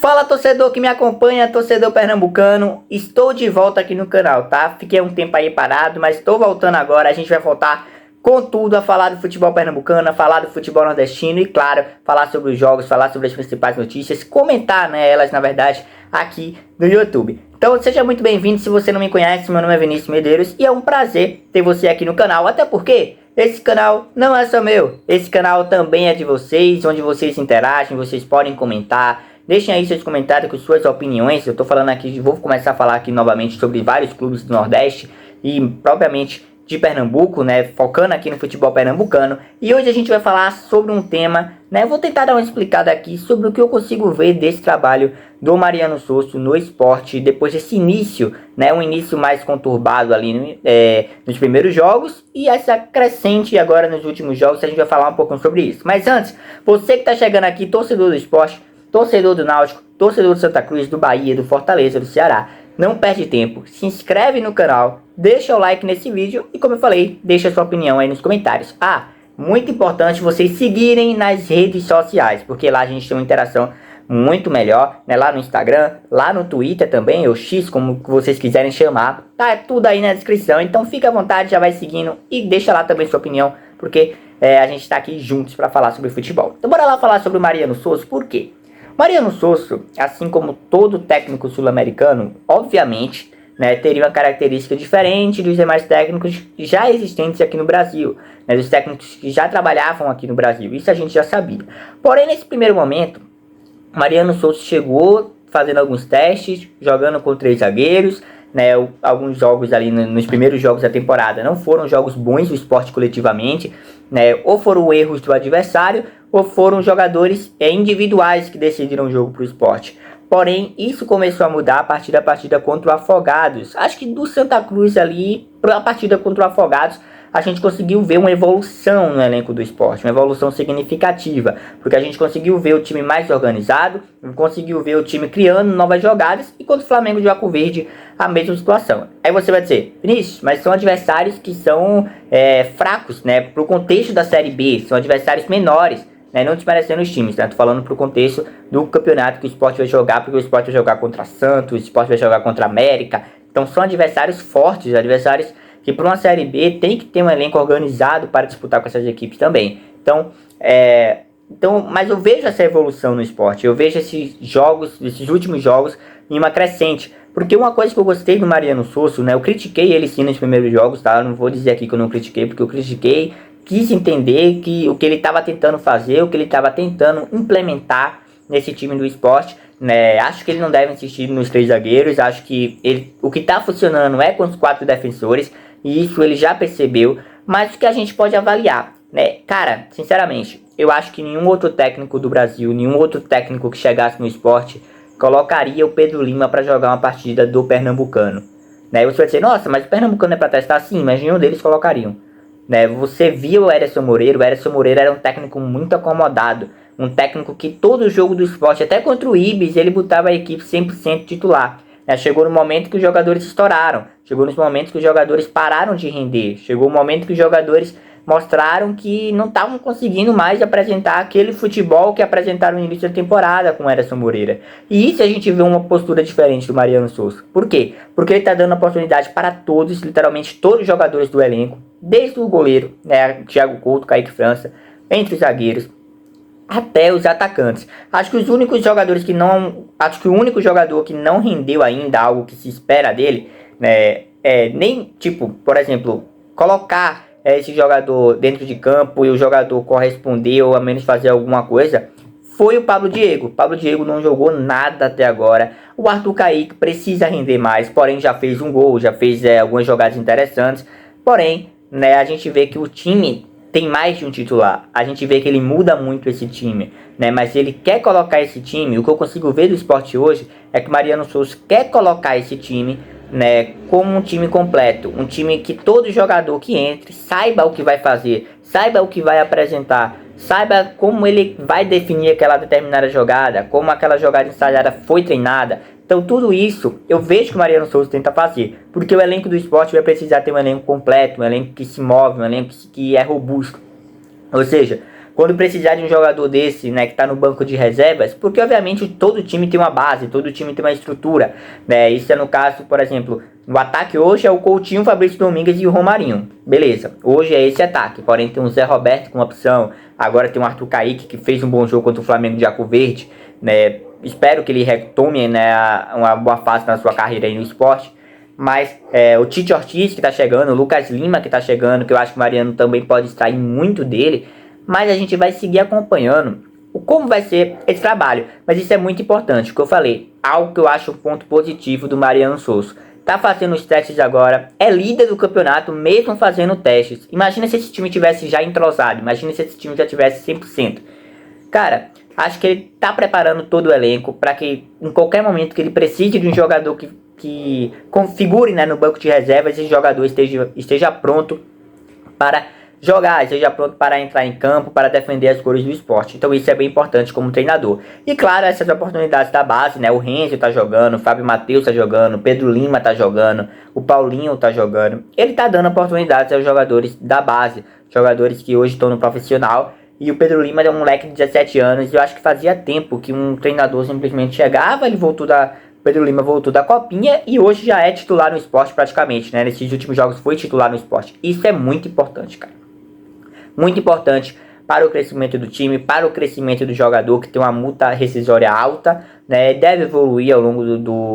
Fala, torcedor que me acompanha, torcedor pernambucano, estou de volta aqui no canal, tá? Fiquei um tempo aí parado, mas estou voltando agora. A gente vai voltar com tudo a falar do futebol pernambucano, a falar do futebol nordestino e, claro, falar sobre os jogos, falar sobre as principais notícias, comentar, né, elas, na verdade, aqui no YouTube. Então, seja muito bem-vindo. Se você não me conhece, meu nome é Vinícius Medeiros e é um prazer ter você aqui no canal, até porque esse canal não é só meu, esse canal também é de vocês, onde vocês interagem, vocês podem comentar. Deixem aí seus comentários com suas opiniões. Eu tô falando aqui, vou começar a falar aqui novamente sobre vários clubes do Nordeste e propriamente de Pernambuco, né, focando aqui no futebol pernambucano. E hoje a gente vai falar sobre um tema, né, vou tentar dar uma explicada aqui sobre o que eu consigo ver desse trabalho do Mariano Sosso no esporte, depois desse início, né, um início mais conturbado ali nos primeiros jogos e essa crescente agora nos últimos jogos. A gente vai falar um pouco sobre isso. Mas antes, você que tá chegando aqui, torcedor do esporte, torcedor do Náutico, torcedor do Santa Cruz, do Bahia, do Fortaleza, do Ceará, não perde tempo, se inscreve no canal, deixa o like nesse vídeo e, como eu falei, deixa a sua opinião aí nos comentários. Ah, muito importante vocês seguirem nas redes sociais, porque lá a gente tem uma interação muito melhor, né? Lá no Instagram, lá no Twitter também, ou X, como vocês quiserem chamar, tá? É tudo aí na descrição, então fica à vontade, já vai seguindo e deixa lá também sua opinião, porque a gente tá aqui juntos para falar sobre futebol. Então bora lá falar sobre o Mariano Sosso. Por quê? Mariano Sosso, assim como todo técnico sul-americano, obviamente, né, teria uma característica diferente dos demais técnicos já existentes aqui no Brasil, né, dos técnicos que já trabalhavam aqui no Brasil. Isso a gente já sabia. Porém, nesse primeiro momento, Mariano Sosso chegou fazendo alguns testes, jogando com 3 zagueiros, né, alguns jogos ali nos primeiros jogos da temporada não foram jogos bons do esporte coletivamente, né, ou foram erros do adversário, ou foram jogadores individuais que decidiram o jogo para o esporte. Porém, isso começou a mudar a partir da partida contra o Afogados. Acho que do Santa Cruz ali, para a partida contra o Afogados, a gente conseguiu ver uma evolução no elenco do esporte, uma evolução significativa, porque a gente conseguiu ver o time mais organizado, conseguiu ver o time criando novas jogadas, e contra o Flamengo de Arco Verde, a mesma situação. Aí você vai dizer, Vinícius, mas são adversários que são fracos, né, para o contexto da Série B, são adversários menores, né, não desmerecendo os times, né, tô falando para o contexto do campeonato que o esporte vai jogar, porque o esporte vai jogar contra Santos, o esporte vai jogar contra América, então são adversários fortes, adversários que para uma Série B tem que ter um elenco organizado para disputar com essas equipes também. Então, mas eu vejo essa evolução no esporte, eu vejo esses jogos, esses últimos jogos, em uma crescente. Porque uma coisa que eu gostei do Mariano Sosso, né, eu critiquei ele sim nos primeiros jogos, tá? Eu não vou dizer aqui que eu não critiquei, porque eu critiquei, quis entender que o que ele estava tentando fazer, o que ele estava tentando implementar nesse time do esporte, né? Acho que ele não deve insistir nos 3 zagueiros, acho que o que está funcionando é com os 4 defensores, e isso ele já percebeu, mas o que a gente pode avaliar, né? Cara, sinceramente, eu acho que nenhum outro técnico do Brasil, nenhum outro técnico que chegasse no esporte, colocaria o Pedro Lima para jogar uma partida do Pernambucano, né? Você vai dizer, nossa, mas o Pernambucano é para testar? Sim, mas nenhum deles colocariam, né? Você viu o Hérison Moreira era um técnico muito acomodado, um técnico que todo jogo do esporte, até contra o Ibis, ele botava a equipe 100% titular. Chegou no momento que os jogadores estouraram, chegou nos momentos que os jogadores pararam de render, chegou o momento que os jogadores mostraram que não estavam conseguindo mais apresentar aquele futebol que apresentaram no início da temporada com o Hérison Moreira. E isso a gente vê uma postura diferente do Mariano Sosso. Por quê? Porque ele está dando oportunidade para todos, literalmente todos os jogadores do elenco, desde o goleiro, né, Thiago Couto, Kaique França, entre os zagueiros, até os atacantes. Acho que os únicos jogadores que não... Acho que o único jogador que não rendeu ainda algo que se espera dele, né, nem, tipo, por exemplo, colocar esse jogador dentro de campo e o jogador corresponder ou a menos fazer alguma coisa, foi o Pablo Diego. Pablo Diego não jogou nada até agora. O Arthur Kaique precisa render mais, porém já fez um gol, já fez algumas jogadas interessantes. Porém, né, a gente vê que o time tem mais de um titular, a gente vê que ele muda muito esse time, né? Mas ele quer colocar esse time, o que eu consigo ver do esporte hoje é que Mariano Sosso quer colocar esse time, né, como um time completo, um time que todo jogador que entre saiba o que vai fazer, saiba o que vai apresentar, saiba como ele vai definir aquela determinada jogada, como aquela jogada ensaiada foi treinada. Então tudo isso eu vejo que o Mariano Sosso tenta fazer, porque o elenco do esporte vai precisar ter um elenco completo, um elenco que se move, um elenco que é robusto. Ou seja, quando precisar de um jogador desse, né, que tá no banco de reservas, porque obviamente todo time tem uma base, todo time tem uma estrutura, né? Isso é no caso, por exemplo, no ataque hoje é o Coutinho, o Fabrício Domingues e o Romarinho. Beleza, hoje é esse ataque, porém tem o Zé Roberto com opção, agora tem o Arthur Kaique que fez um bom jogo contra o Flamengo de Arco Verde, né? Espero que ele retome, né, uma boa fase na sua carreira aí no esporte. Mas o Tite Ortiz que tá chegando, o Lucas Lima que tá chegando, que eu acho que o Mariano também pode extrair muito dele. Mas a gente vai seguir acompanhando como vai ser esse trabalho. Mas isso é muito importante, o que eu falei. Algo que eu acho um ponto positivo do Mariano Souza. Tá fazendo os testes agora, é líder do campeonato mesmo fazendo testes. Imagina se esse time tivesse já entrosado, imagina se esse time já tivesse 100%. Cara, acho que ele tá preparando todo o elenco para que em qualquer momento que ele precise de um jogador que configure, né, no banco de reservas, esse jogador esteja pronto para jogar, esteja pronto para entrar em campo, para defender as cores do esporte. Então isso é bem importante como treinador. E claro, essas oportunidades da base, né? O Renzo tá jogando, o Fábio Matheus tá jogando, o Pedro Lima tá jogando, o Paulinho tá jogando. Ele tá dando oportunidades aos jogadores da base, jogadores que hoje estão no profissional. E o Pedro Lima é um moleque de 17 anos, e eu acho que fazia tempo que um treinador simplesmente chegava, ele voltou da... Pedro Lima voltou da copinha e hoje já é titular no esporte praticamente, né? Nesses últimos jogos foi titular no esporte. Isso é muito importante, cara. Muito importante para o crescimento do time, para o crescimento do jogador que tem uma multa rescisória alta, né? Deve evoluir ao longo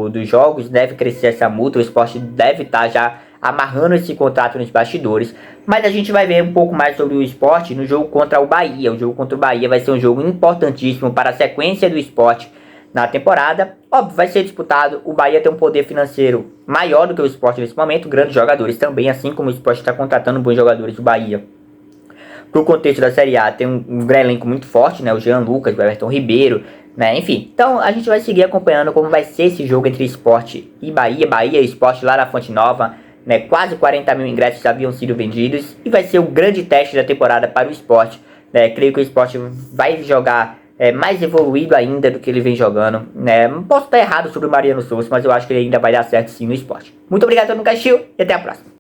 dos jogos, deve crescer essa multa, o esporte deve estar já amarrando esse contrato nos bastidores. Mas a gente vai ver um pouco mais sobre o esporte no jogo contra o Bahia. O jogo contra o Bahia vai ser um jogo importantíssimo para a sequência do esporte na temporada. Óbvio, vai ser disputado. O Bahia tem um poder financeiro maior do que o Sport nesse momento. Grandes jogadores também, assim como o Sport está contratando bons jogadores do Bahia. Pro contexto da Série A, tem um elenco muito forte, né? O Jean Lucas, o Everton Ribeiro, né? Enfim, então a gente vai seguir acompanhando como vai ser esse jogo entre Sport e Bahia. Bahia e Sport lá na Fonte Nova, né? Quase 40 mil ingressos haviam sido vendidos. E vai ser o grande teste da temporada para o Sport, né? Creio que o Sport vai jogar mais evoluído ainda do que ele vem jogando, né? Posso estar errado sobre o Mariano Souza, mas eu acho que ele ainda vai dar certo sim no esporte. Muito obrigado pelo castigo e até a próxima.